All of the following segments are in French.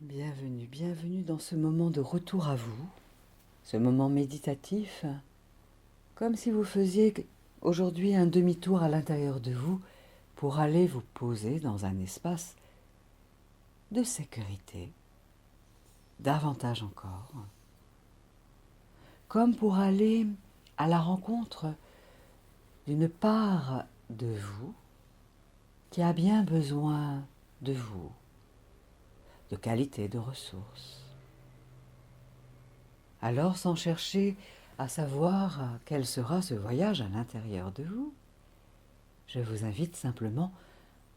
Bienvenue, bienvenue dans ce moment de retour à vous, ce moment méditatif, comme si vous faisiez aujourd'hui un demi-tour à l'intérieur de vous pour aller vous poser dans un espace de sécurité, davantage encore, comme pour aller à la rencontre d'une part de vous qui a bien besoin de vous, de qualité, de ressources. Alors, sans chercher à savoir quel sera ce voyage à l'intérieur de vous, je vous invite simplement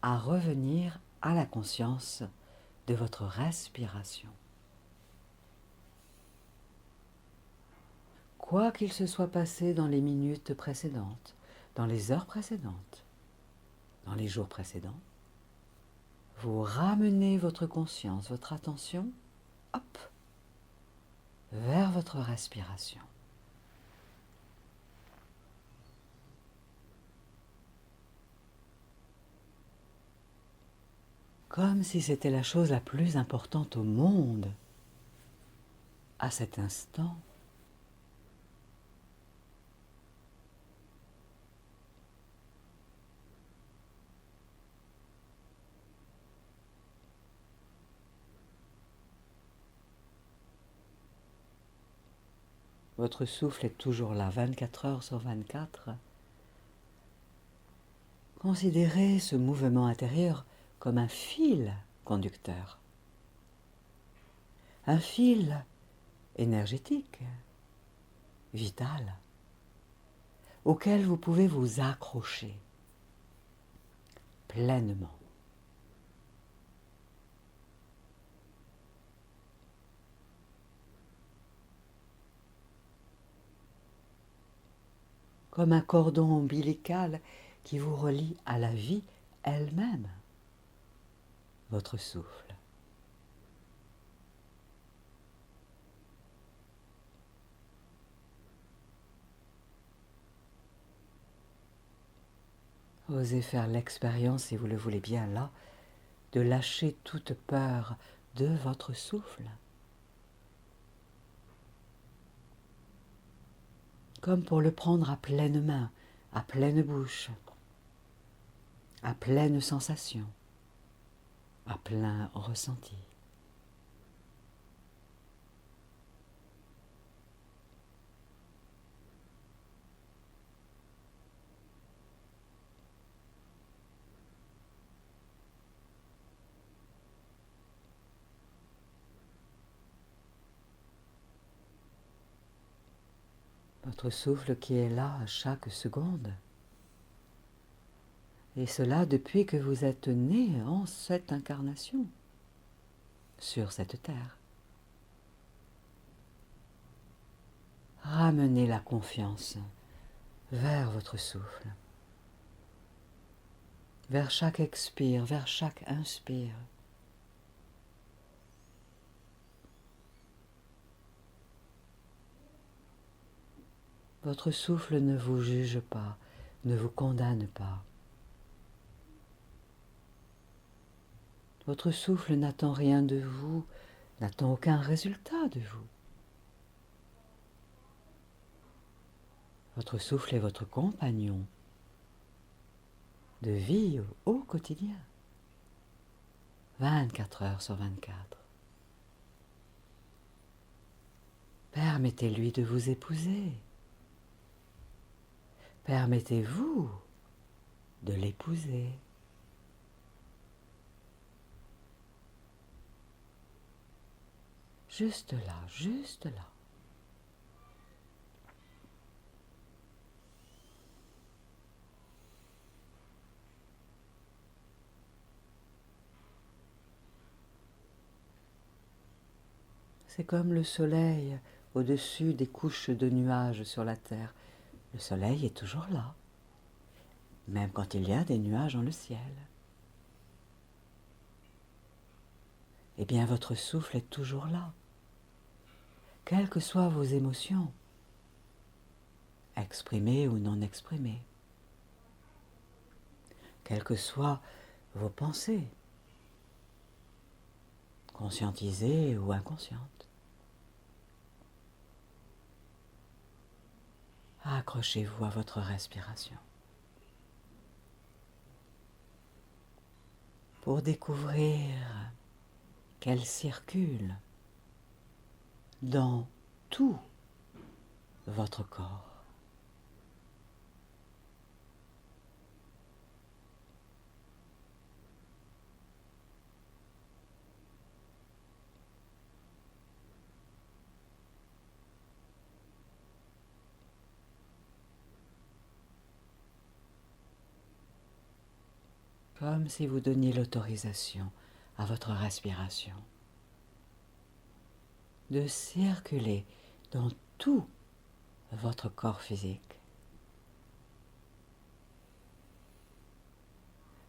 à revenir à la conscience de votre respiration. Quoi qu'il se soit passé dans les minutes précédentes, dans les heures précédentes, dans les jours précédents, vous ramenez votre conscience, votre attention, hop, vers votre respiration. Comme si c'était la chose la plus importante au monde à cet instant. Votre souffle est toujours là, 24 heures sur 24. Considérez ce mouvement intérieur comme un fil conducteur. Un fil énergétique, vital, auquel vous pouvez vous accrocher pleinement. Comme un cordon ombilical qui vous relie à la vie elle-même, votre souffle. Osez faire l'expérience, si vous le voulez bien là, de lâcher toute peur de votre souffle. Comme pour le prendre à pleine main, à pleine bouche, à pleine sensation, à plein ressenti. Votre souffle qui est là à chaque seconde. Et cela depuis que vous êtes né en cette incarnation, sur cette terre. Ramenez la confiance vers votre souffle, vers chaque expire, vers chaque inspire. Votre souffle ne vous juge pas, ne vous condamne pas. Votre souffle n'attend rien de vous, n'attend aucun résultat de vous. Votre souffle est votre compagnon de vie au quotidien, 24 heures sur 24. Permettez-lui de vous épouser. Permettez-vous de l'épouser. Juste là, juste là. C'est comme le soleil au-dessus des couches de nuages sur la terre. Le soleil est toujours là, même quand il y a des nuages dans le ciel. Eh bien, votre souffle est toujours là, quelles que soient vos émotions, exprimées ou non exprimées, quelles que soient vos pensées, conscientisée ou inconsciente. Accrochez-vous à votre respiration pour découvrir qu'elle circule dans tout votre corps. Comme si vous donniez l'autorisation à votre respiration de circuler dans tout votre corps physique,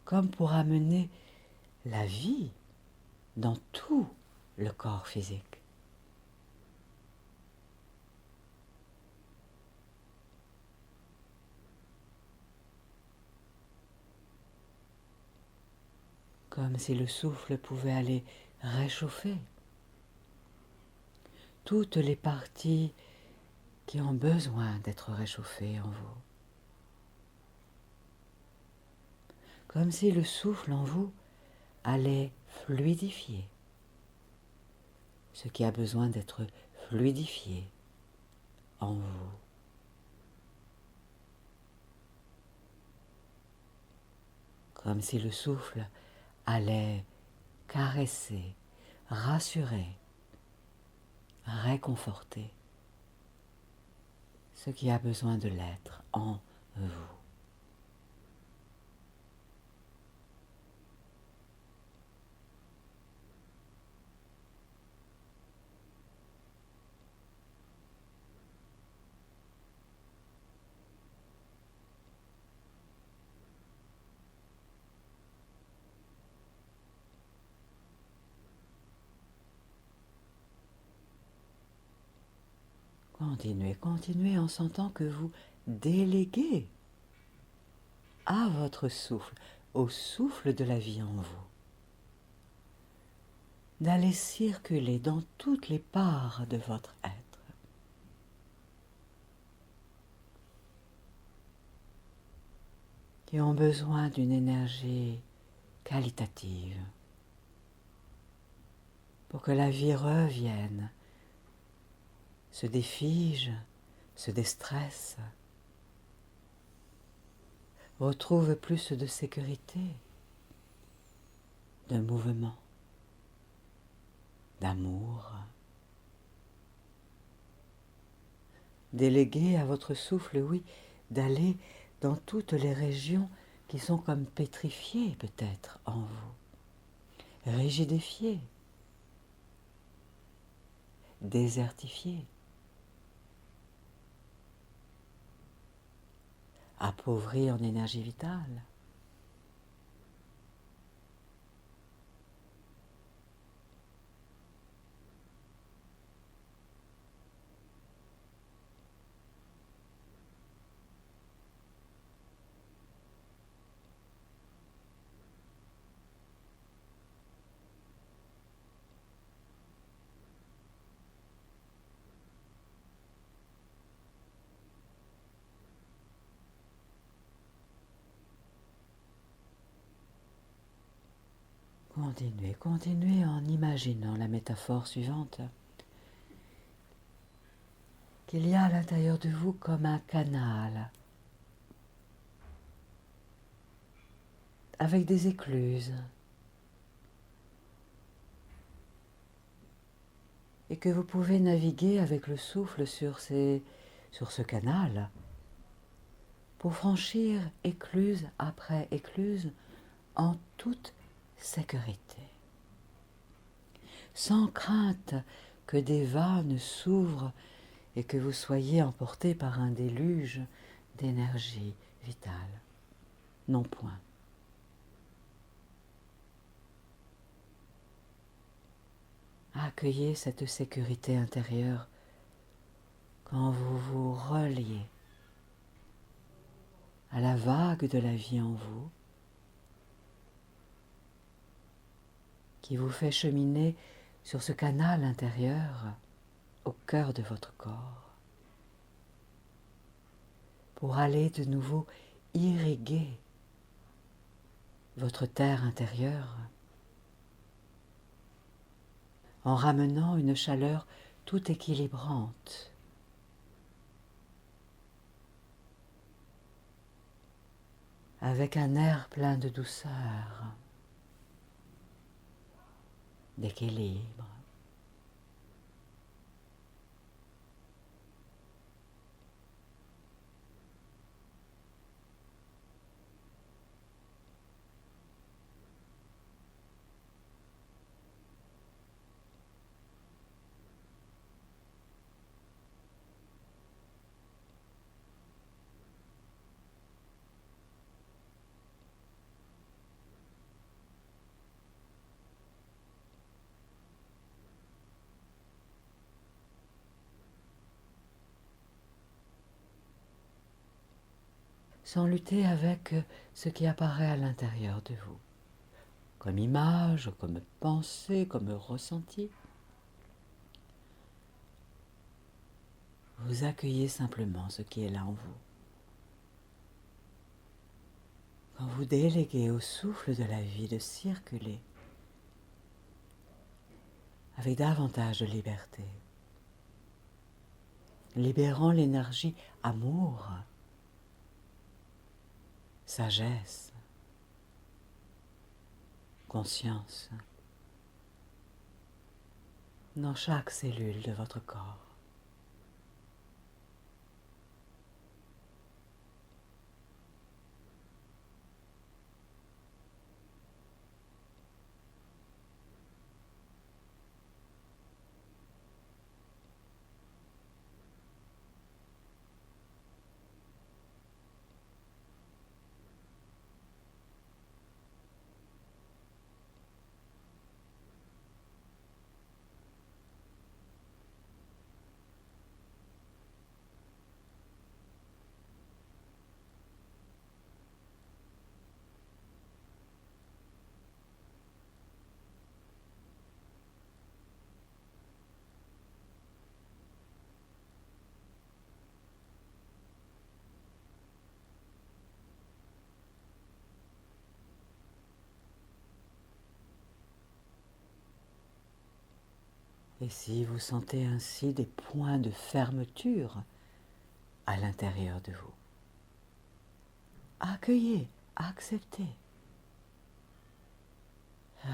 comme pour amener la vie dans tout le corps physique. Comme si le souffle pouvait aller réchauffer toutes les parties qui ont besoin d'être réchauffées en vous. Comme si le souffle en vous allait fluidifier ce qui a besoin d'être fluidifié en vous. Comme si le souffle allait caresser, rassurer, réconforter ce qui a besoin de l'être en vous. Continuez, continuez en sentant que vous déléguez à votre souffle, au souffle de la vie en vous, d'aller circuler dans toutes les parts de votre être. Qui ont besoin d'une énergie qualitative pour que la vie revienne, se défige, se déstresse, retrouve plus de sécurité, de mouvement, d'amour. Déléguez à votre souffle, oui, d'aller dans toutes les régions qui sont comme pétrifiées peut-être en vous, rigidifiées, désertifiées, appauvries en énergie vitale. Continuez, continuez en imaginant la métaphore suivante. Qu'il y a à l'intérieur de vous comme un canal avec des écluses et que vous pouvez naviguer avec le souffle sur ce canal pour franchir écluse après écluse en toute sécurité, sans crainte que des vannes s'ouvrent et que vous soyez emporté par un déluge d'énergie vitale. Non point. Accueillez cette sécurité intérieure quand vous vous reliez à la vague de la vie en vous, qui vous fait cheminer sur ce canal intérieur au cœur de votre corps, pour aller de nouveau irriguer votre terre intérieure en ramenant une chaleur tout équilibrante. Avec un air plein de douceur, d'équilibre. Sans lutter avec ce qui apparaît à l'intérieur de vous, comme image, comme pensée, comme ressenti. Vous accueillez simplement ce qui est là en vous. Quand vous déléguez au souffle de la vie de circuler avec davantage de liberté, libérant l'énergie amour, sagesse, conscience dans chaque cellule de votre corps. Et si vous sentez ainsi des points de fermeture à l'intérieur de vous, accueillez, acceptez.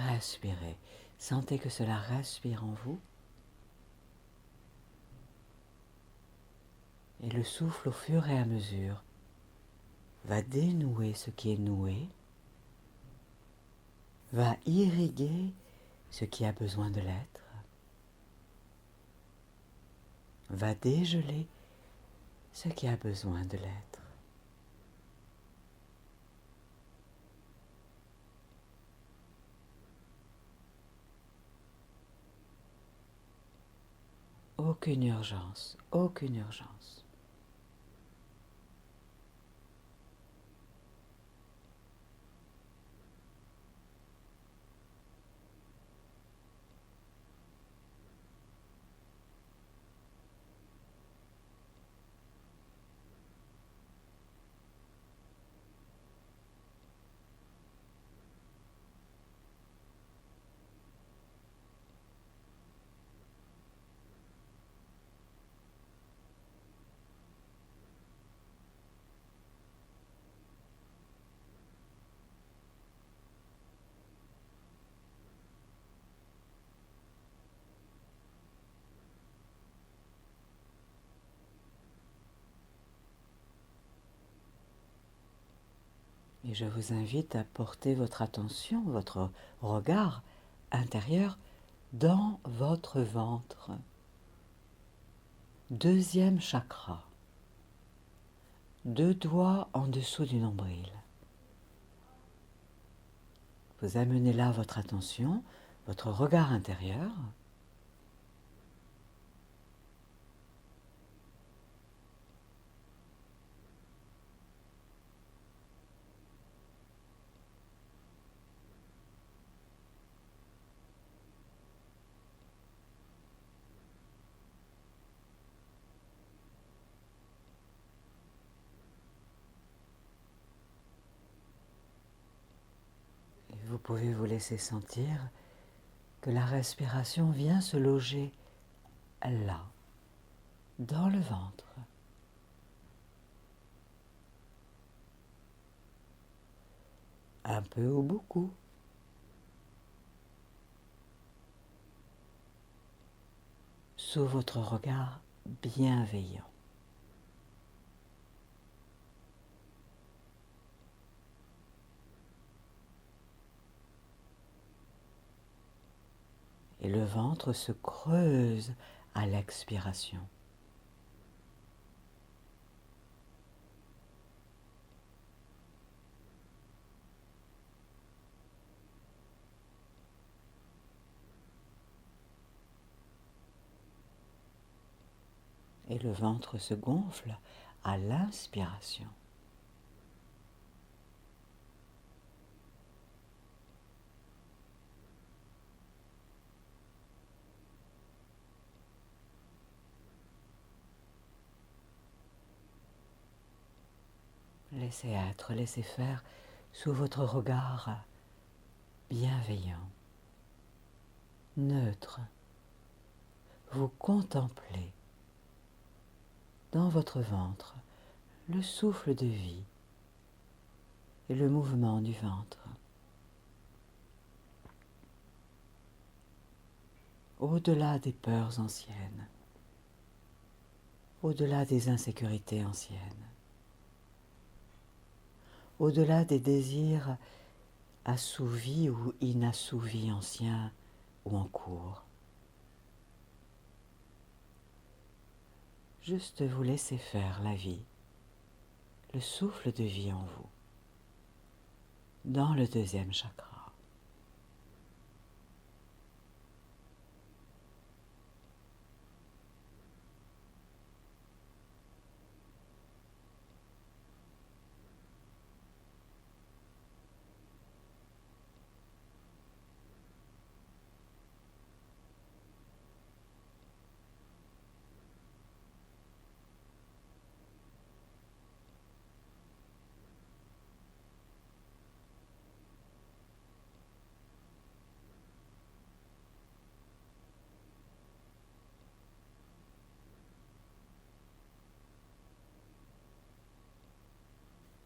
Respirez, sentez que cela respire en vous. Et le souffle, au fur et à mesure, va dénouer ce qui est noué, va irriguer ce qui a besoin de l'être, va dégeler ce qui a besoin de l'être. Aucune urgence, aucune urgence. Et je vous invite à porter votre attention, votre regard intérieur dans votre ventre. Deuxième chakra. 2 doigts en dessous du nombril. Vous amenez là votre attention, votre regard intérieur. pouvez vous laisser sentir que la respiration vient se loger là, dans le ventre. Un peu ou beaucoup. Sous votre regard bienveillant. Et le ventre se creuse à l'expiration. Et le ventre se gonfle à l'inspiration. Laissez être, laissez faire sous votre regard bienveillant, neutre. Vous contemplez dans votre ventre le souffle de vie et le mouvement du ventre. Au-delà des peurs anciennes, au-delà des insécurités anciennes, au-delà des désirs assouvis ou inassouvis anciens ou en cours. Juste vous laissez faire la vie, le souffle de vie en vous, dans le deuxième chakra.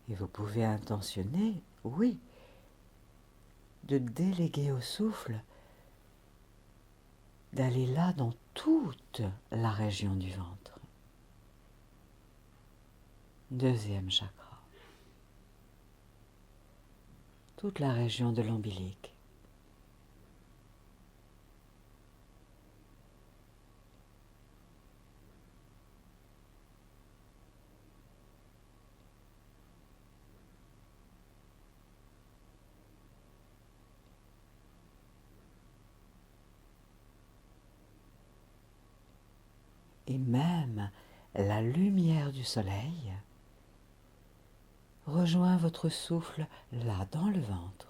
Et vous pouvez intentionner, oui, de déléguer au souffle, d'aller là dans toute la région du ventre. Deuxième chakra. Toute la région de l'ombilic. Et même la lumière du soleil rejoint votre souffle là dans le ventre,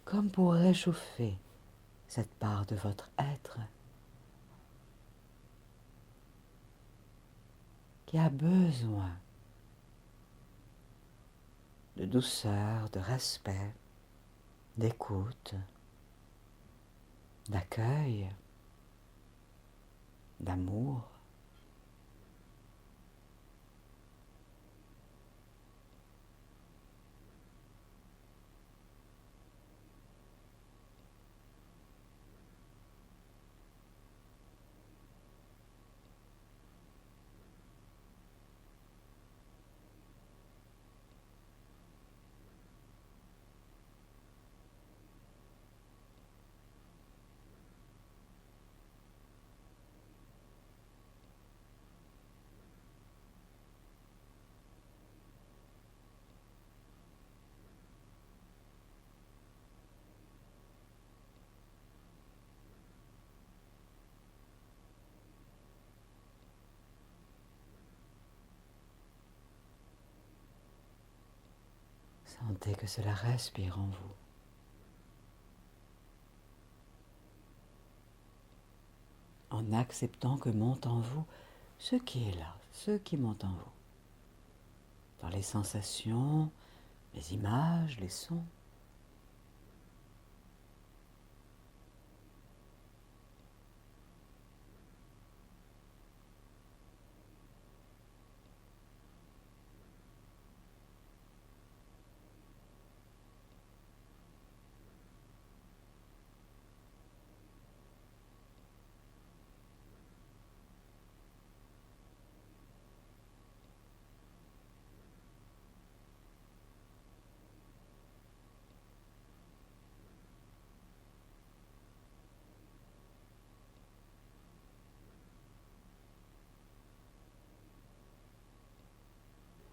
comme pour réchauffer cette part de votre être qui a besoin de douceur, de respect, d'écoute, d'accueil, d'amour. Sentez que cela respire en vous. En acceptant que monte en vous ce qui est là, ce qui monte en vous. Dans les sensations les images, les sons.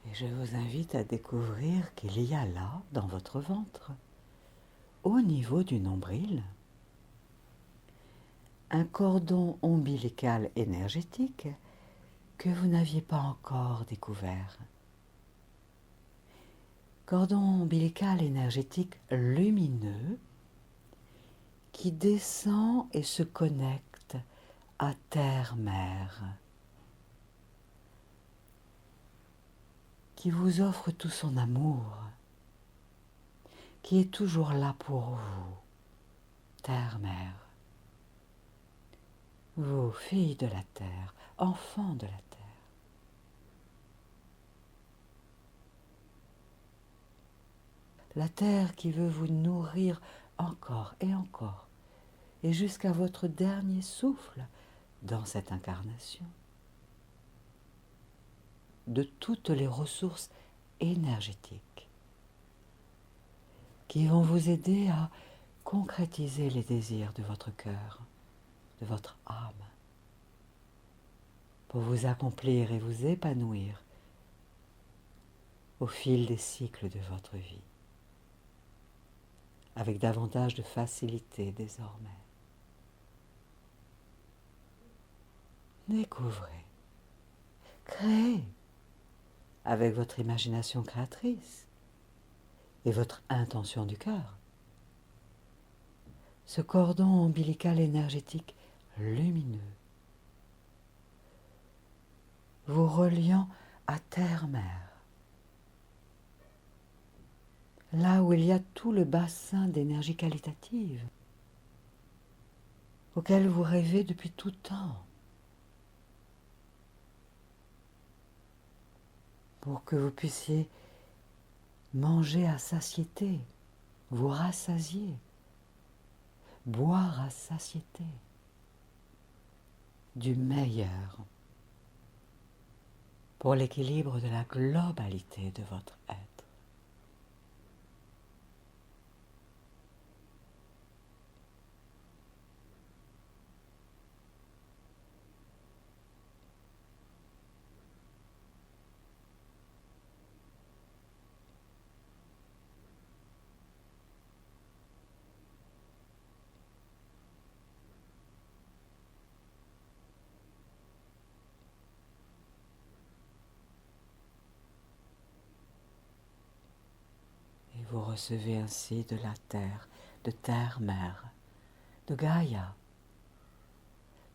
Et je vous invite à découvrir qu'il y a là, dans votre ventre, au niveau du nombril, un cordon ombilical énergétique que vous n'aviez pas encore découvert. Cordon ombilical énergétique lumineux qui descend et se connecte à Terre-Mère, qui vous offre tout son amour, qui est toujours là pour vous, Terre-Mère. Vous, filles de la Terre, enfants de la Terre. La Terre qui veut vous nourrir encore et jusqu'à votre dernier souffle dans cette incarnation, de toutes les ressources énergétiques qui vont vous aider à concrétiser les désirs de votre cœur, de votre âme, pour vous accomplir et vous épanouir au fil des cycles de votre vie, avec davantage de facilité désormais. Découvrez, créez avec votre imagination créatrice et votre intention du cœur ce cordon ombilical énergétique lumineux vous reliant à Terre-Mère, là où il y a tout le bassin d'énergie qualitative auquel vous rêvez depuis tout temps, pour que vous puissiez manger à satiété, vous rassasier, boire à satiété du meilleur pour l'équilibre de la globalité de votre être. Et vous recevez ainsi de la terre, de Terre-Mère, de Gaïa,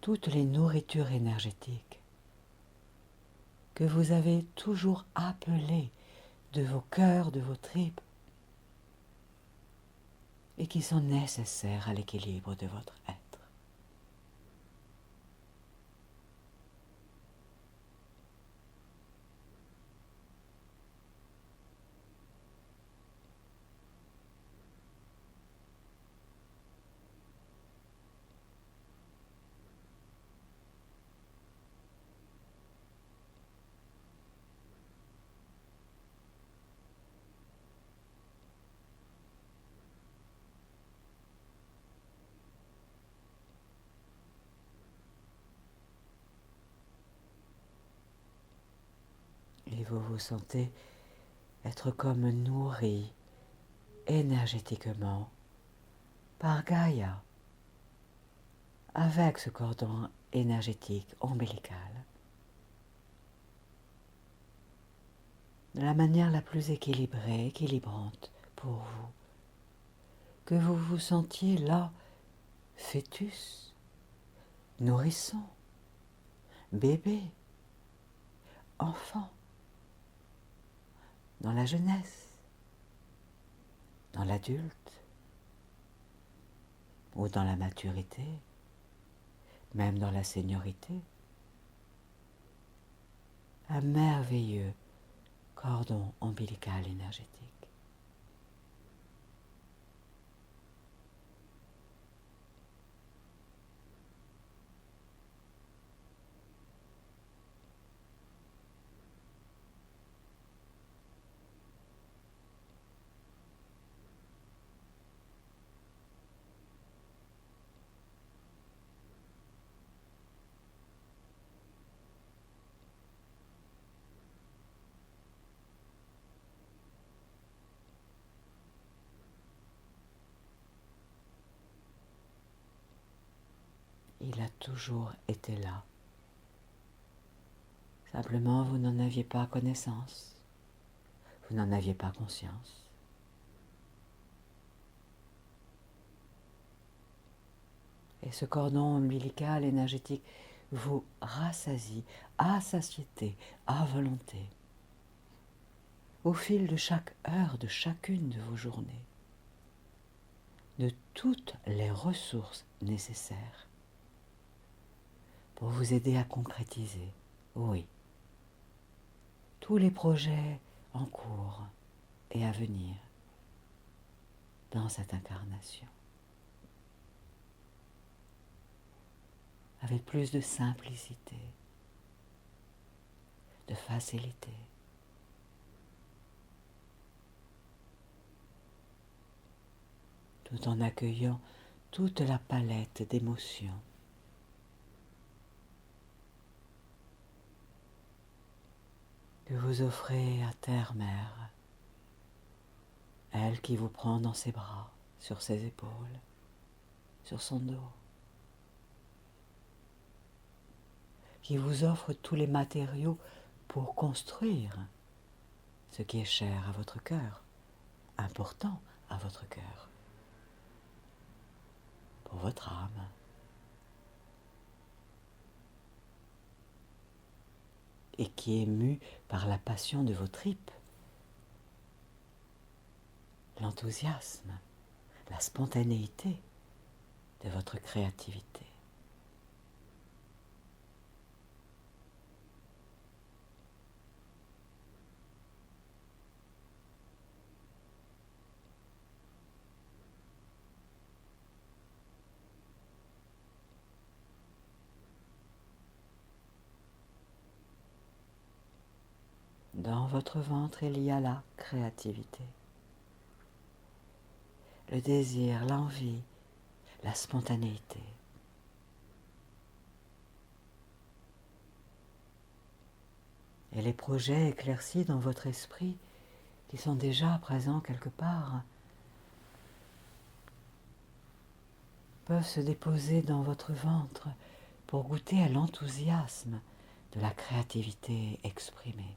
toutes les nourritures énergétiques que vous avez toujours appelées de vos cœurs, de vos tripes, et qui sont nécessaires à l'équilibre de votre être. Et vous vous sentez être comme nourri énergétiquement par Gaïa, avec ce cordon énergétique ombilical, de la manière la plus équilibrée, équilibrante pour vous, que vous vous sentiez là, fœtus, nourrisson, bébé, enfant, dans la jeunesse, dans l'adulte ou dans la maturité, même dans la seniorité. Un merveilleux cordon ombilical énergétique. Il a toujours été là. Simplement, vous n'en aviez pas connaissance. Vous n'en aviez pas conscience. Et ce cordon ombilical énergétique vous rassasie à satiété, à volonté, au fil de chaque heure de chacune de vos journées, de toutes les ressources nécessaires pour vous aider à concrétiser, oui, tous les projets en cours et à venir dans cette incarnation. Avec plus de simplicité, de facilité. Tout en accueillant toute la palette d'émotions que vous offrez à Terre-Mère, elle qui vous prend dans ses bras, sur ses épaules, sur son dos, qui vous offre tous les matériaux pour construire ce qui est cher à votre cœur, important à votre cœur, pour votre âme. Et qui est mu par la passion de vos tripes, l'enthousiasme, la spontanéité de votre créativité. Dans votre ventre, il y a la créativité, le désir, l'envie, la spontanéité. Et les projets éclaircis dans votre esprit, qui sont déjà présents quelque part, peuvent se déposer dans votre ventre pour goûter à l'enthousiasme de la créativité exprimée.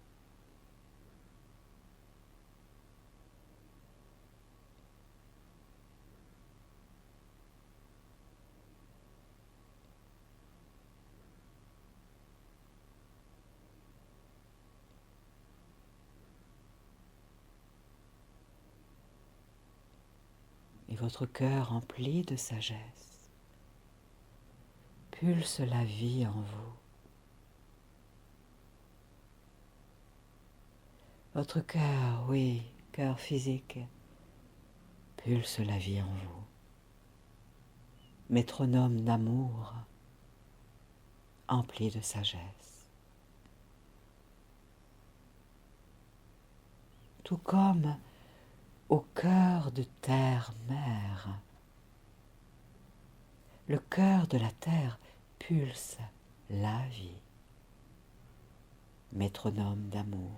Et votre cœur rempli de sagesse pulse la vie en vous. Votre cœur, oui, cœur physique, pulse la vie en vous. Métronome d'amour, empli de sagesse. Tout comme au cœur de terre-mère, le cœur de la terre pulse la vie. Métronome d'amour.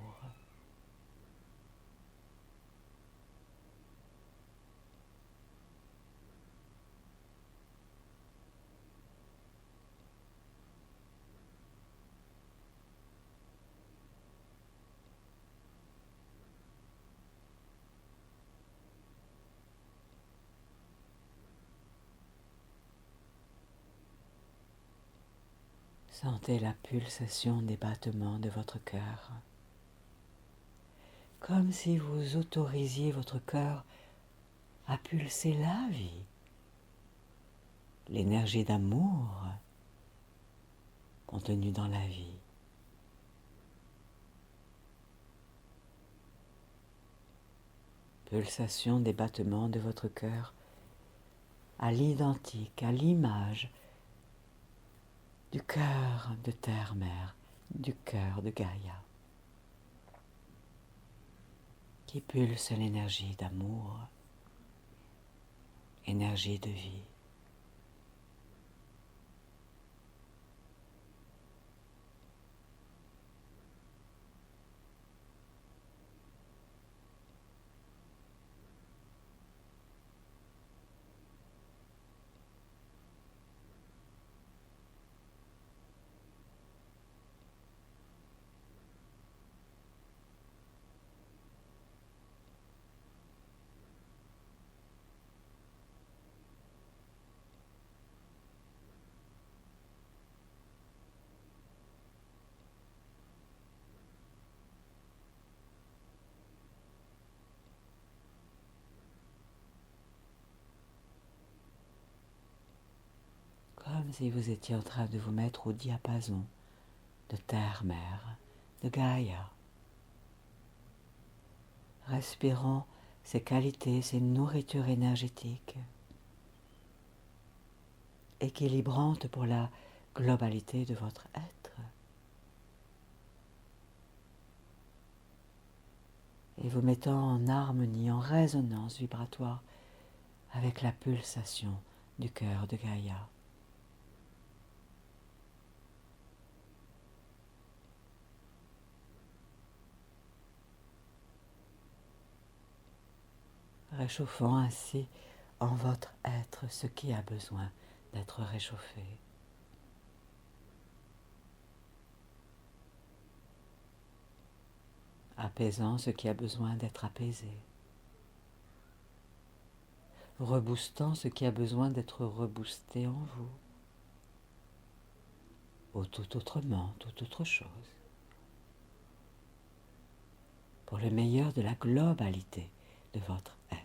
Sentez la pulsation des battements de votre cœur, comme si vous autorisiez votre cœur à pulser la vie, l'énergie d'amour contenue dans la vie. Pulsation des battements de votre cœur à l'identique, à l'image du cœur de Terre-Mère, du cœur de Gaïa, qui pulse l'énergie d'amour, énergie de vie. Comme si vous étiez en train de vous mettre au diapason de Terre-Mère, de Gaïa, respirant ces qualités, ces nourritures énergétiques, équilibrantes pour la globalité de votre être. Et vous mettant en harmonie, en résonance vibratoire avec la pulsation du cœur de Gaïa. Réchauffant ainsi en votre être ce qui a besoin d'être réchauffé. Apaisant ce qui a besoin d'être apaisé. Reboostant ce qui a besoin d'être reboosté en vous. Ou tout autrement, toute autre chose. Pour le meilleur de la globalité de votre être.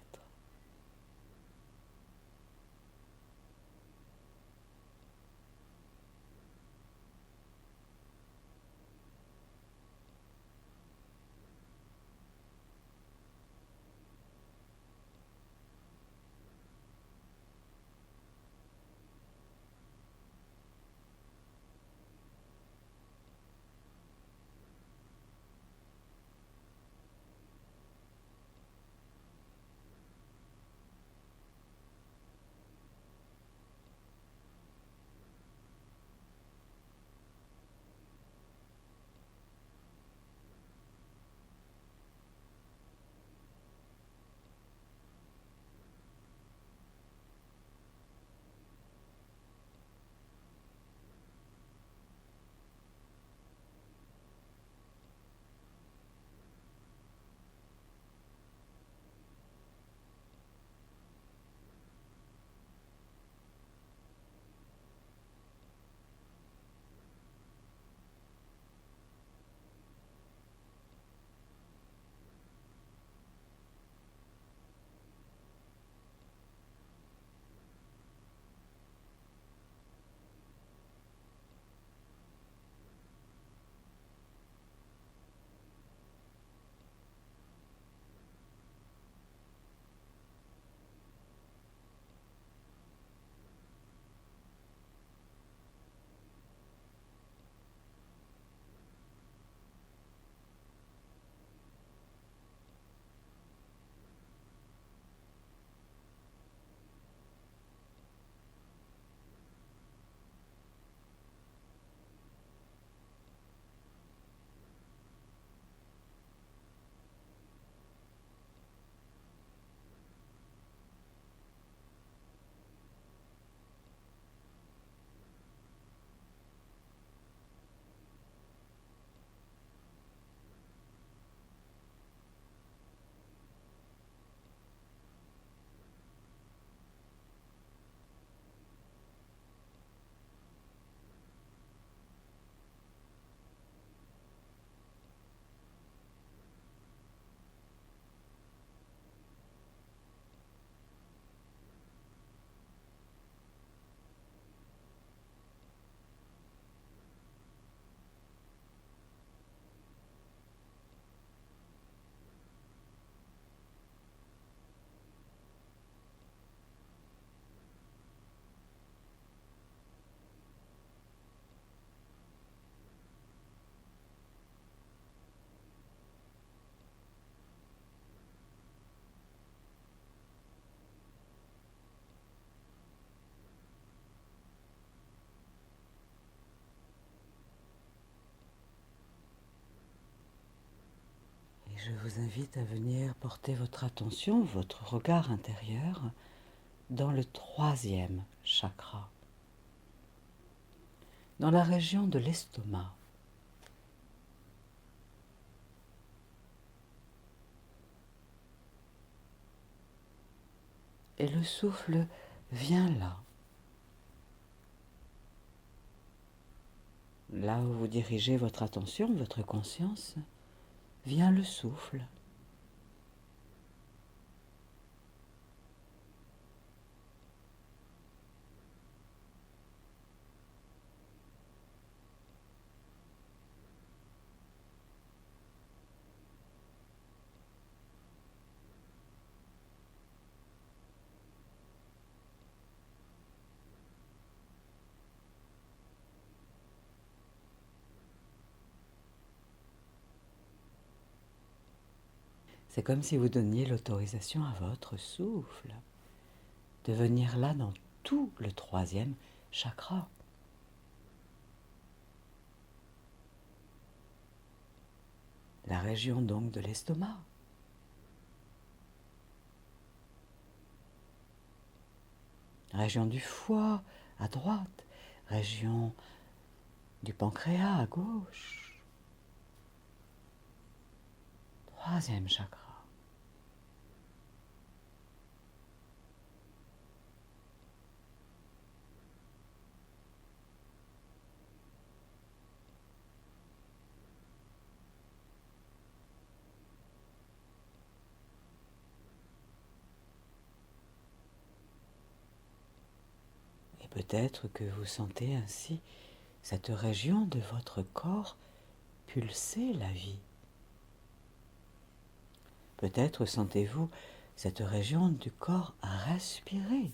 je vous invite à venir porter votre attention, votre regard intérieur dans le troisième chakra, dans la région de l'estomac. Et le souffle vient là. Là où vous dirigez votre attention, votre conscience, vient le souffle. C'est comme si vous donniez l'autorisation à votre souffle de venir là dans tout le troisième chakra. La région donc de l'estomac. Région du foie à droite, région du pancréas à gauche. Troisième chakra. Et peut-être que vous sentez ainsi cette région de votre corps pulser la vie. Peut-être sentez-vous cette région du corps respirer,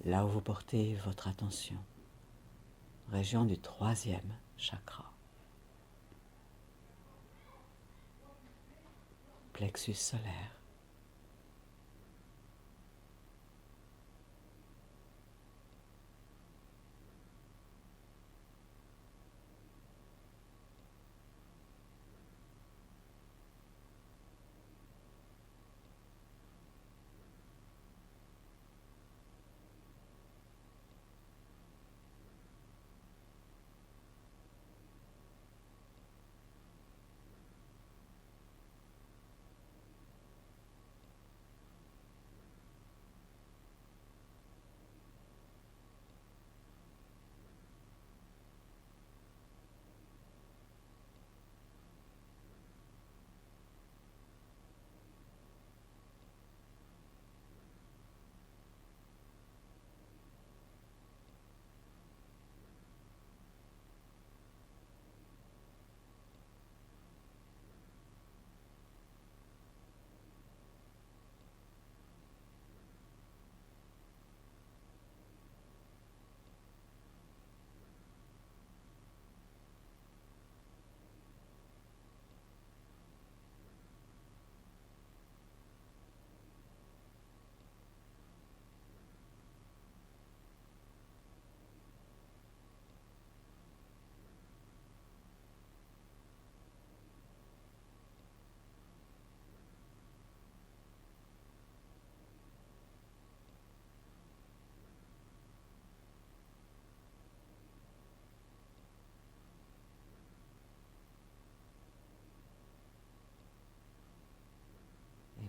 là où vous portez votre attention. Région du troisième chakra. Plexus solaire.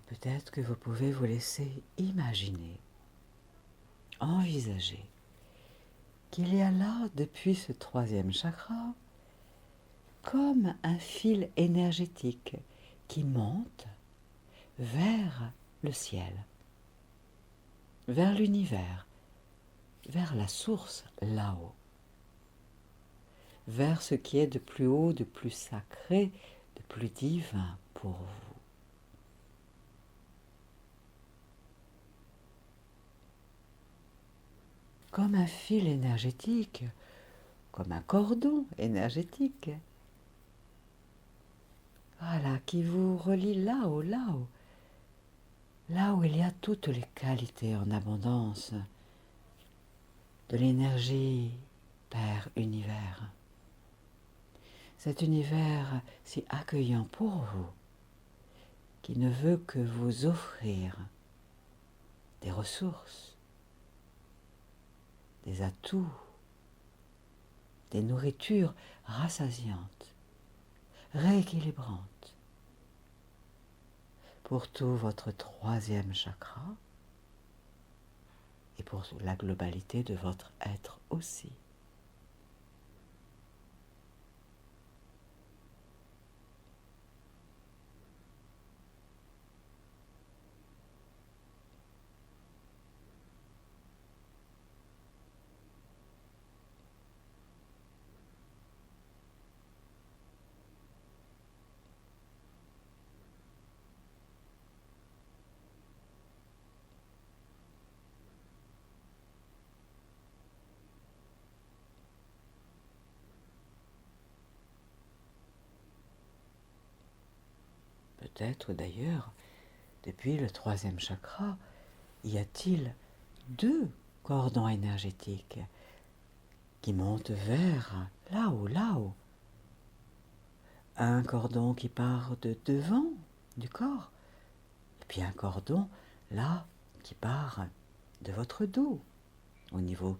Peut-être que vous pouvez vous laisser imaginer, envisager qu'il y a là, depuis ce troisième chakra, comme un fil énergétique qui monte vers le ciel, vers l'univers, vers la source là-haut, vers ce qui est de plus haut, de plus sacré, de plus divin pour vous. Comme un fil énergétique, comme un cordon énergétique. Voilà, qui vous relie là-haut, là-haut. Là où il y a toutes les qualités en abondance de l'énergie Père Univers. Cet univers si accueillant pour vous, qui ne veut que vous offrir des ressources, des atouts, des nourritures rassasiantes, rééquilibrantes pour tout votre troisième chakra et pour la globalité de votre être aussi. Peut-être d'ailleurs, depuis le troisième chakra, y a-t-il deux cordons énergétiques qui montent vers là-haut. Un cordon qui part de devant du corps, et puis un cordon là qui part de votre dos, au niveau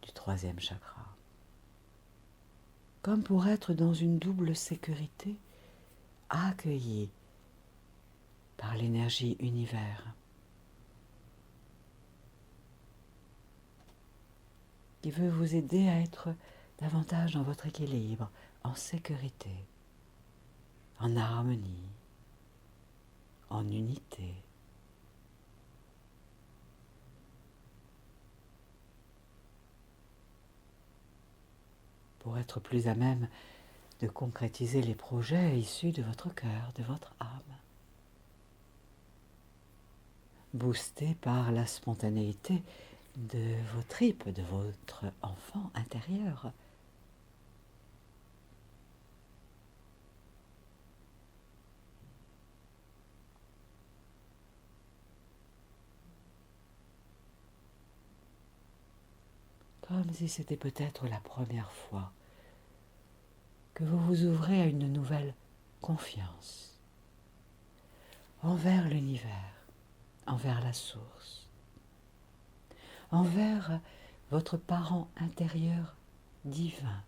du troisième chakra. Comme pour être dans une double sécurité, accueilli par l'énergie univers, qui veut vous aider à être davantage dans votre équilibre, en sécurité, en harmonie, en unité. Pour être plus à même de concrétiser les projets issus de votre cœur, de votre âme. Boosté par la spontanéité de vos tripes, de votre enfant intérieur. Comme si c'était peut-être la première fois que vous vous ouvrez à une nouvelle confiance envers l'univers, envers la source, envers votre parent intérieur divin,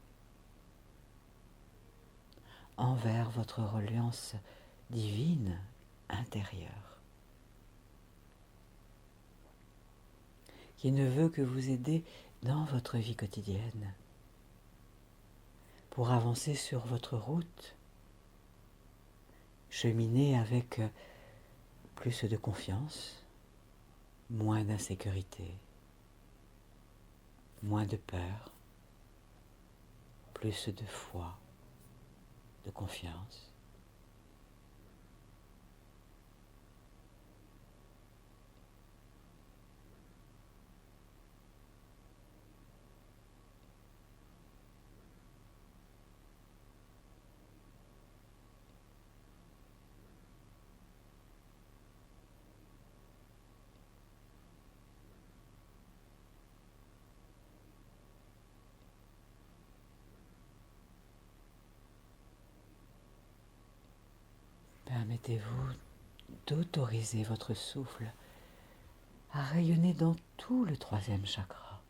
envers votre reliance divine intérieure, qui ne veut que vous aider dans votre vie quotidienne pour avancer sur votre route, cheminer avec plus de confiance, moins d'insécurité, moins de peur, plus de foi, de confiance. Permettez-vous d'autoriser votre souffle à rayonner dans tout le troisième chakra.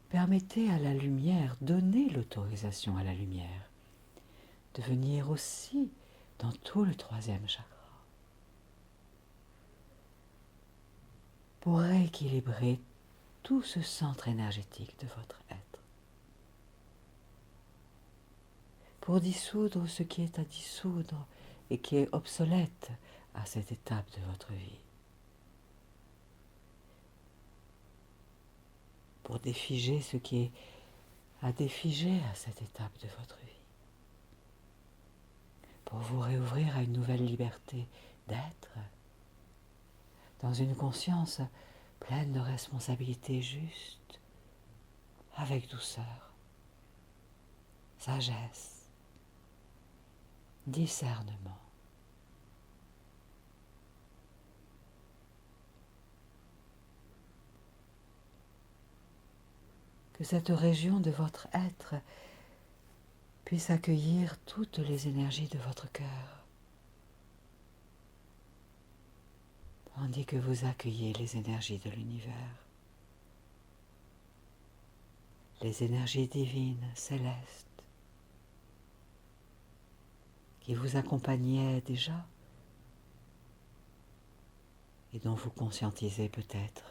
Permettez à la lumière, donnez l'autorisation à la lumière de venir aussi dans tout le troisième chakra pour rééquilibrer tout ce centre énergétique de votre être, pour dissoudre ce qui est à dissoudre et qui est obsolète à cette étape de votre vie, pour défiger ce qui est à défiger à cette étape de votre vie, pour vous réouvrir à une nouvelle liberté d'être, dans une conscience pleine de responsabilité juste, avec douceur, sagesse, discernement. que cette région de votre être puisse accueillir toutes les énergies de votre cœur, tandis que vous accueillez les énergies de l'univers, les énergies divines, célestes, qui vous accompagnaient déjà et dont vous conscientisez peut-être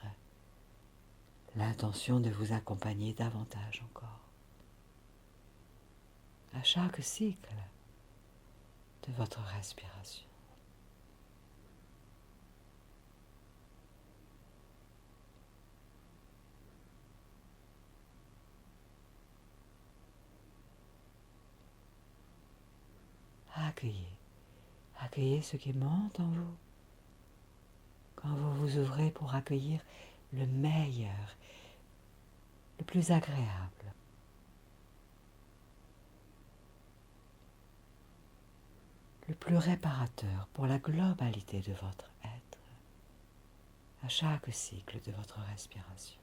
l'intention de vous accompagner davantage encore. À chaque cycle de votre respiration. Accueillez, accueillez ce qui monte en vous. Quand vous vous ouvrez pour accueillir le meilleur, le plus agréable. Le plus réparateur pour la globalité de votre être, à chaque cycle de votre respiration.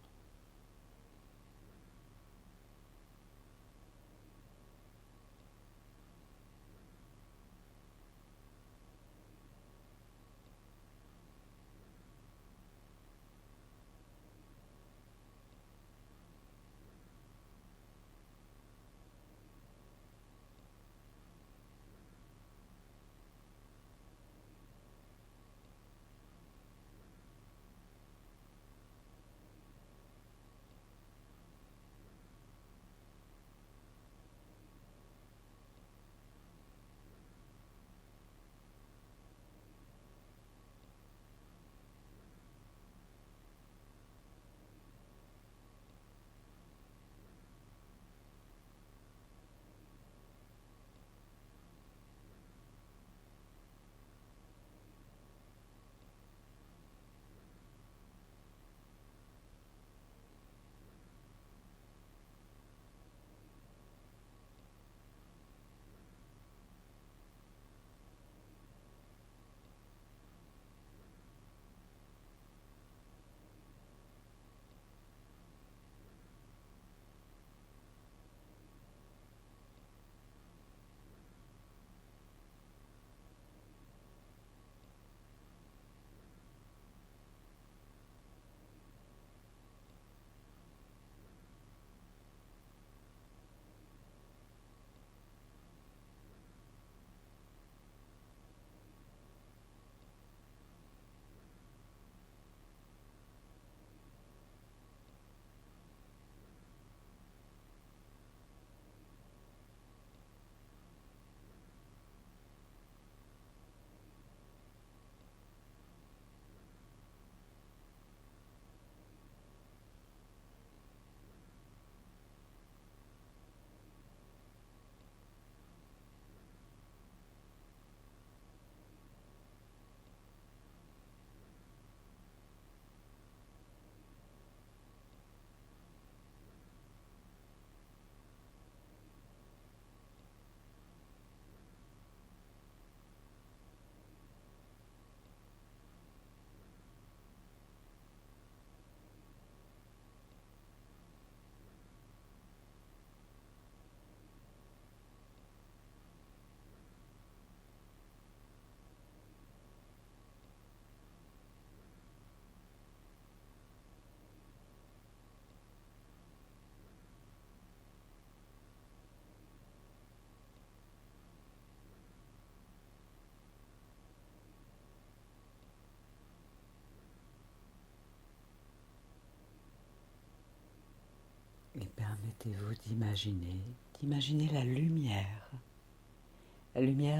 Et permettez-vous d'imaginer la lumière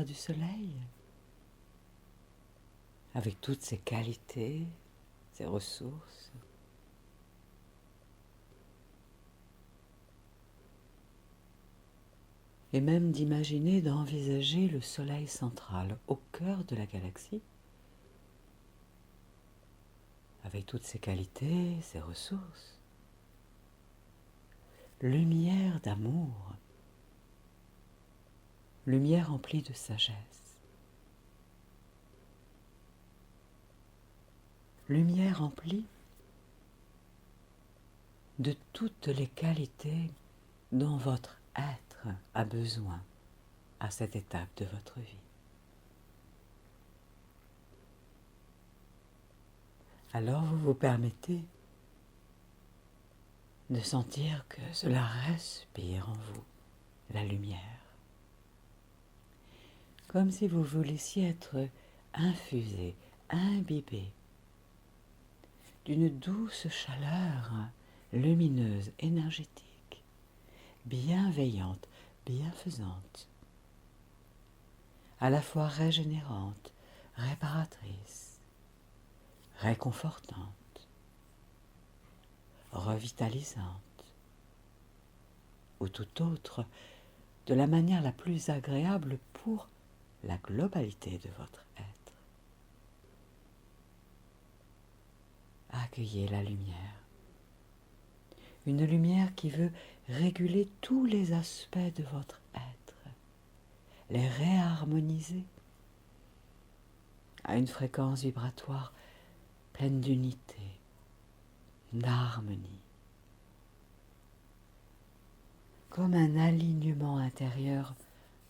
du soleil, avec toutes ses qualités, ses ressources. Et même d'envisager le soleil central au cœur de la galaxie, avec toutes ses qualités, ses ressources. Lumière d'amour, lumière emplie de sagesse, lumière emplie de toutes les qualités dont votre être a besoin à cette étape de votre vie. Alors vous vous permettez de sentir que cela respire en vous, la lumière. Comme si vous vous laissiez être infusé, imbibé d'une douce chaleur lumineuse, énergétique, bienveillante, bienfaisante, à la fois régénérante, réparatrice, réconfortante, revitalisante, ou tout autre, de la manière la plus agréable pour la globalité de votre être. Accueillez la lumière. Une lumière qui veut réguler tous les aspects de votre être, les réharmoniser à une fréquence vibratoire pleine d'unité, d'harmonie, comme un alignement intérieur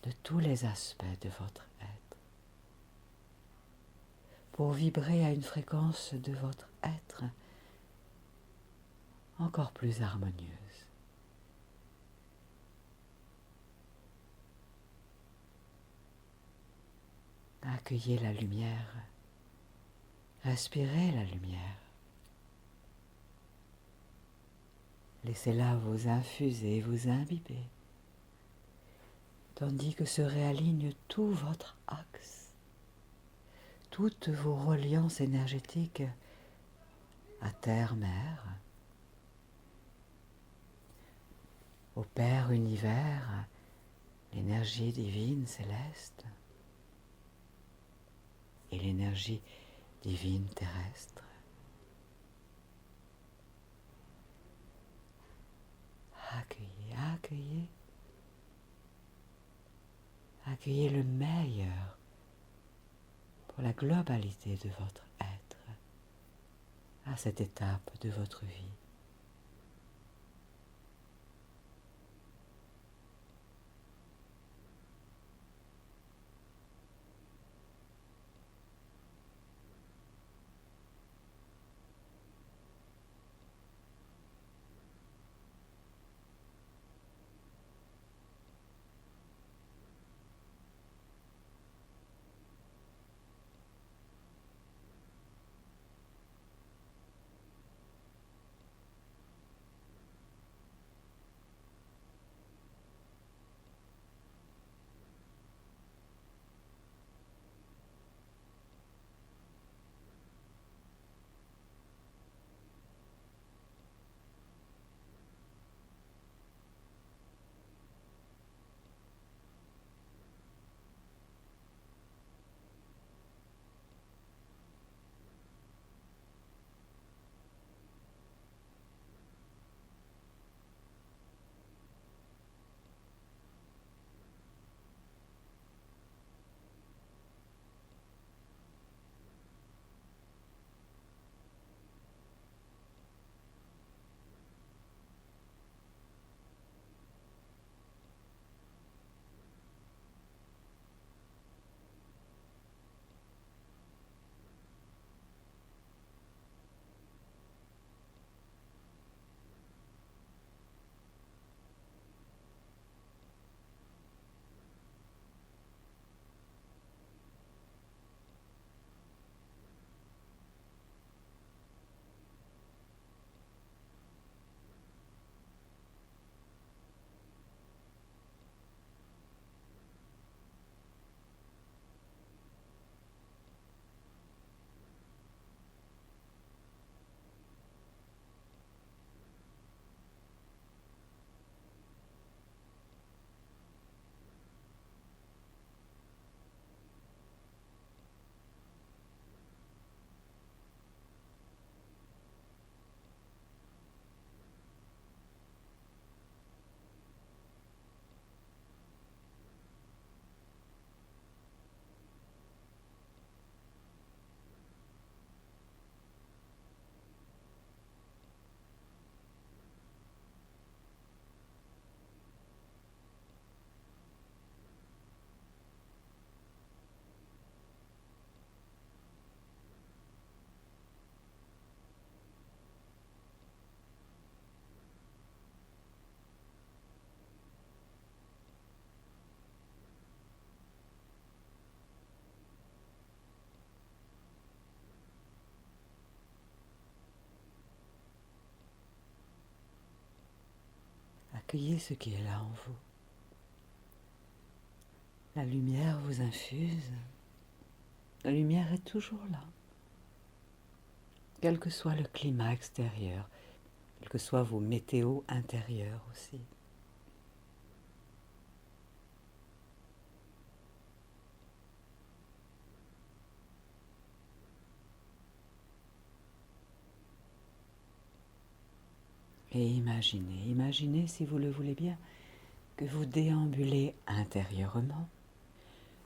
de tous les aspects de votre être, pour vibrer à une fréquence de votre être encore plus harmonieuse. Accueillez la lumière, respirez la lumière. Laissez-la vous infuser, vous imbiber, tandis que se réaligne tout votre axe, toutes vos reliances énergétiques à Terre-Mère, au Père Univers, l'énergie divine céleste et l'énergie divine terrestre. Accueillez, accueillez, accueillez le meilleur pour la globalité de votre être à cette étape de votre vie. Accueillez ce qui est là en vous. La lumière vous infuse. La lumière est toujours là. Quel que soit le climat extérieur, quels que soient vos météos intérieurs aussi. Et imaginez si vous le voulez bien, que vous déambulez intérieurement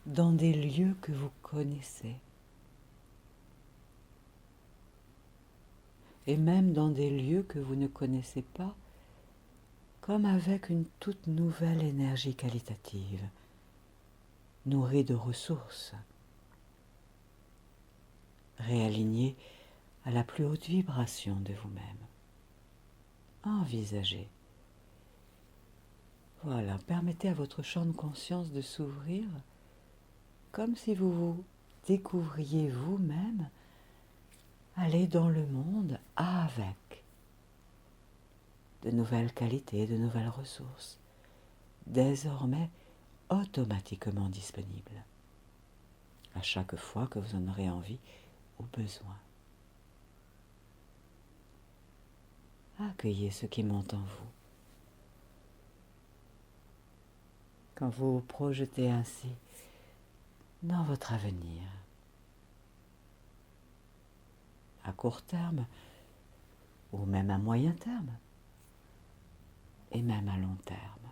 dans des lieux que vous connaissez. Et même dans des lieux que vous ne connaissez pas, comme avec une toute nouvelle énergie qualitative, nourrie de ressources, réalignée à la plus haute vibration de vous-même. Envisagez. Voilà, permettez à votre champ de conscience de s'ouvrir comme si vous vous découvriez vous-même aller dans le monde avec de nouvelles qualités, de nouvelles ressources, désormais automatiquement disponibles, à chaque fois que vous en aurez envie ou besoin. Accueillez ce qui monte en vous. Quand vous vous projetez ainsi dans votre avenir, à court terme ou même à moyen terme et même à long terme.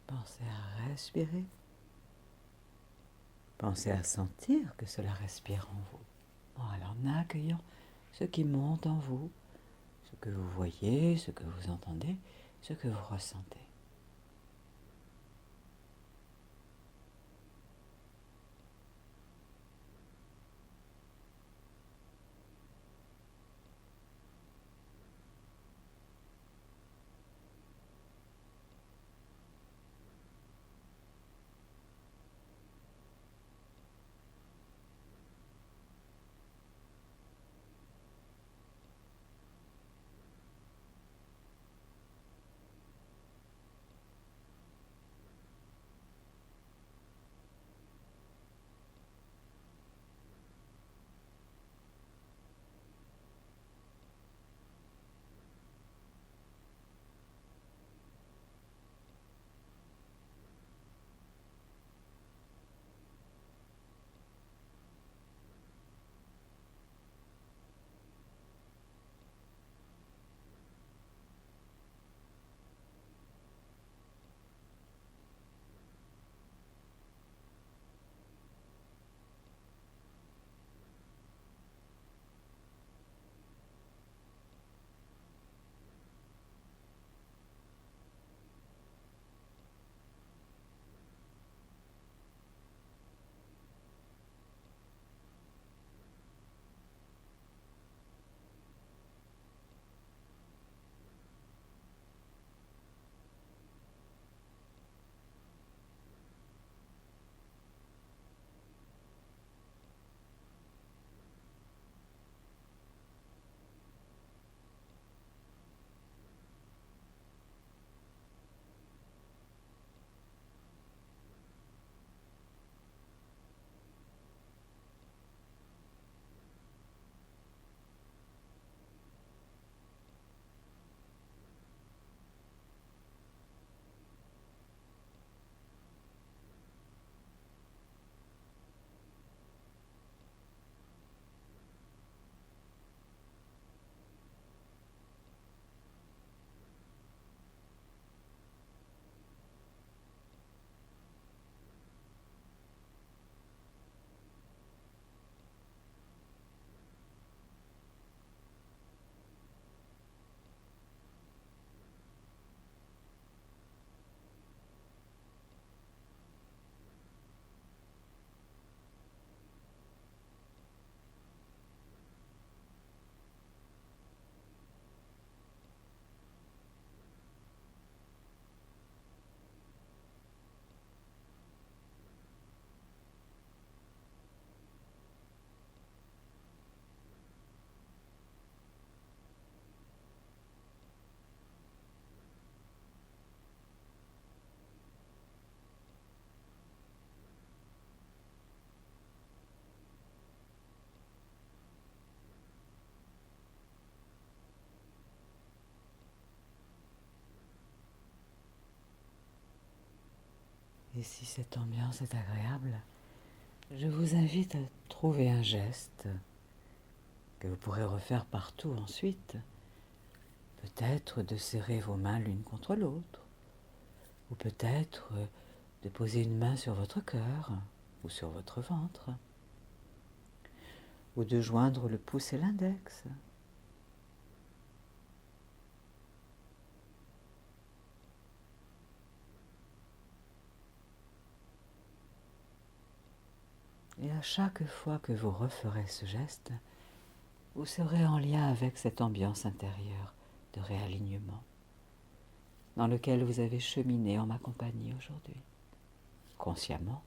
Pensez à respirer. Pensez à sentir que cela respire en vous. Voilà, en accueillant ce qui monte en vous, ce que vous voyez, ce que vous entendez, ce que vous ressentez. Et si cette ambiance est agréable, je vous invite à trouver un geste que vous pourrez refaire partout ensuite. Peut-être de serrer vos mains l'une contre l'autre, ou peut-être de poser une main sur votre cœur ou sur votre ventre, ou de joindre le pouce et l'index. Et à chaque fois que vous referez ce geste, vous serez en lien avec cette ambiance intérieure de réalignement dans lequel vous avez cheminé en ma compagnie aujourd'hui, consciemment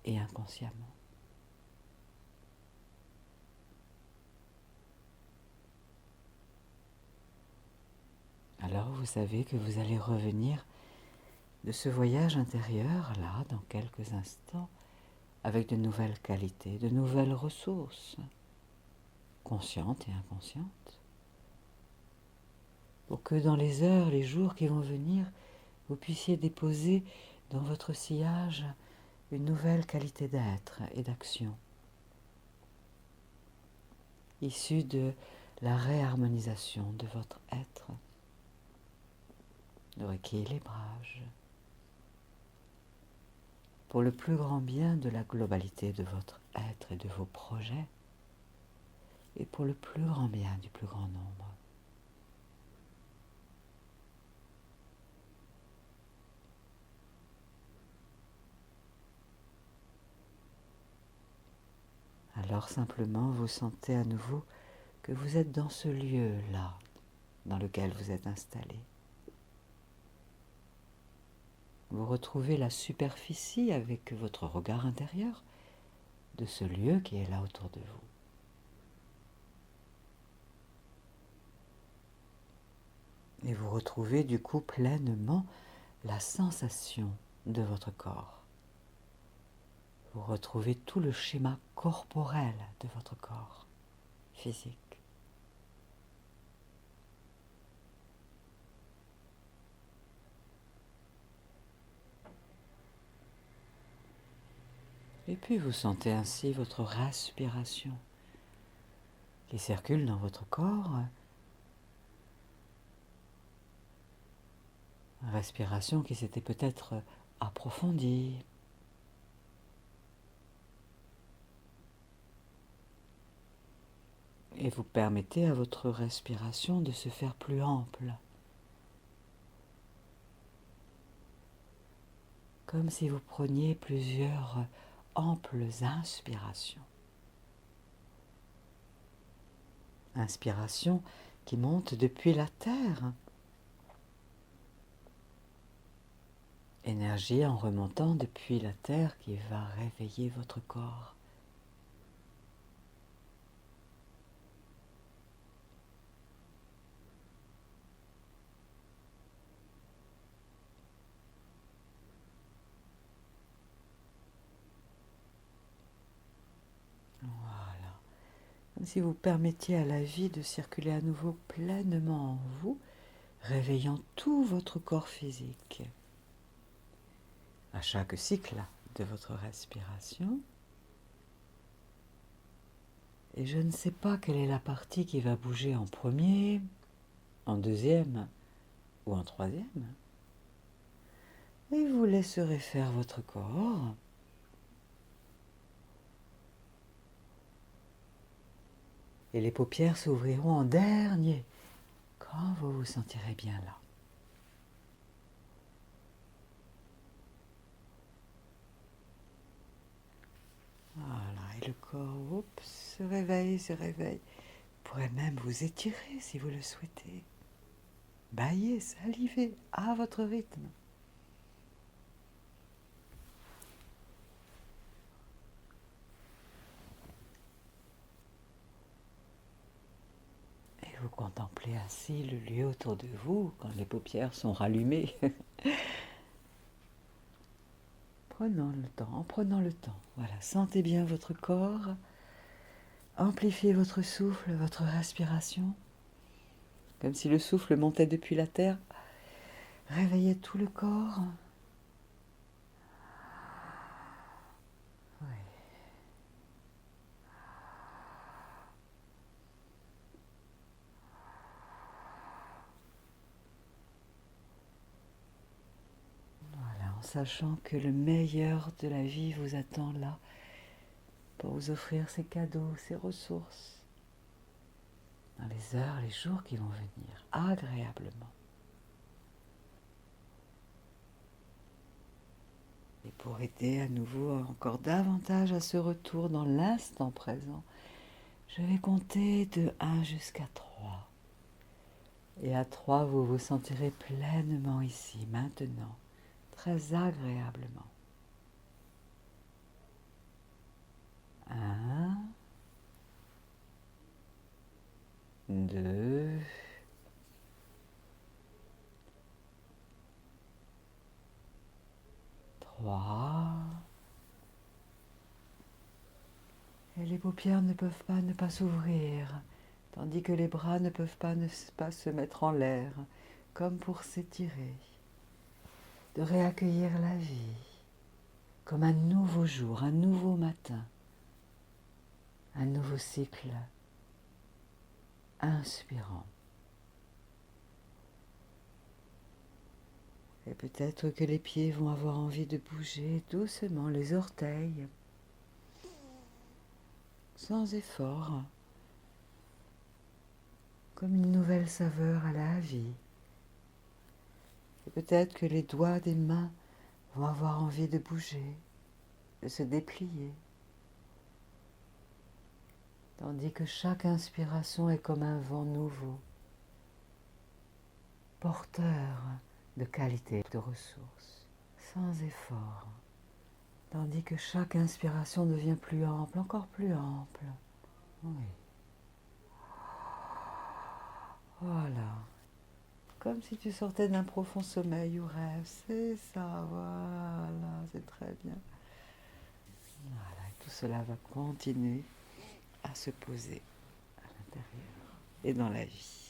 et inconsciemment. Alors vous savez que vous allez revenir de ce voyage intérieur, là, dans quelques instants, avec de nouvelles qualités, de nouvelles ressources, conscientes et inconscientes, pour que dans les heures, les jours qui vont venir, vous puissiez déposer dans votre sillage une nouvelle qualité d'être et d'action, issue de la réharmonisation de votre être, de rééquilibrage, pour le plus grand bien de la globalité de votre être et de vos projets, et pour le plus grand bien du plus grand nombre. Alors simplement vous sentez à nouveau que vous êtes dans ce lieu-là, dans lequel vous êtes installé. Vous retrouvez la superficie avec votre regard intérieur de ce lieu qui est là autour de vous. Et vous retrouvez du coup pleinement la sensation de votre corps. Vous retrouvez tout le schéma corporel de votre corps physique. Et puis vous sentez ainsi votre respiration qui circule dans votre corps. Une respiration qui s'était peut-être approfondie. Et vous permettez à votre respiration de se faire plus ample. Comme si vous preniez plusieurs amples inspirations. Inspiration qui monte depuis la terre. Énergie en remontant depuis la terre qui va réveiller votre corps. Voilà. Comme si vous permettiez à la vie de circuler à nouveau pleinement en vous, réveillant tout votre corps physique. À chaque cycle de votre respiration. Et je ne sais pas quelle est la partie qui va bouger en premier, en deuxième ou en troisième. Et vous laisserez faire votre corps. Et les paupières s'ouvriront en dernier, quand vous vous sentirez bien là. Voilà, et le corps, oups, se réveille, se réveille. Vous pourrez même vous étirer si vous le souhaitez. Bailler, saliver à votre rythme. Et vous contemplez ainsi le lieu autour de vous quand les paupières sont rallumées. Prenons le temps, en prenant le temps. Voilà, sentez bien votre corps. Amplifiez votre souffle, votre respiration. Comme si le souffle montait depuis la terre. Réveillez tout le corps. sachant que le meilleur de la vie vous attend là pour vous offrir ces cadeaux, ces ressources, dans les heures, les jours qui vont venir, agréablement. Et pour aider à nouveau encore davantage à ce retour dans l'instant présent, je vais compter de 1 jusqu'à 3. Et à 3, vous vous sentirez pleinement ici, maintenant, très agréablement. 1, 2, 3. Et les paupières ne peuvent pas ne pas s'ouvrir, tandis que les bras ne peuvent pas ne pas se mettre en l'air, comme pour s'étirer, de réaccueillir la vie, comme un nouveau jour, un nouveau matin, un nouveau cycle, inspirant. Et peut-être que les pieds vont avoir envie de bouger doucement les orteils, sans effort, comme une nouvelle saveur à la vie. Et peut-être que les doigts des mains vont avoir envie de bouger, de se déplier, tandis que chaque inspiration est comme un vent nouveau, porteur de qualité, de ressources, sans effort, tandis que chaque inspiration devient plus ample, encore plus ample. Oui. Voilà. Comme si tu sortais d'un profond sommeil ou rêve. C'est ça, voilà, c'est très bien. Voilà, et tout cela va continuer à se poser à l'intérieur et dans la vie.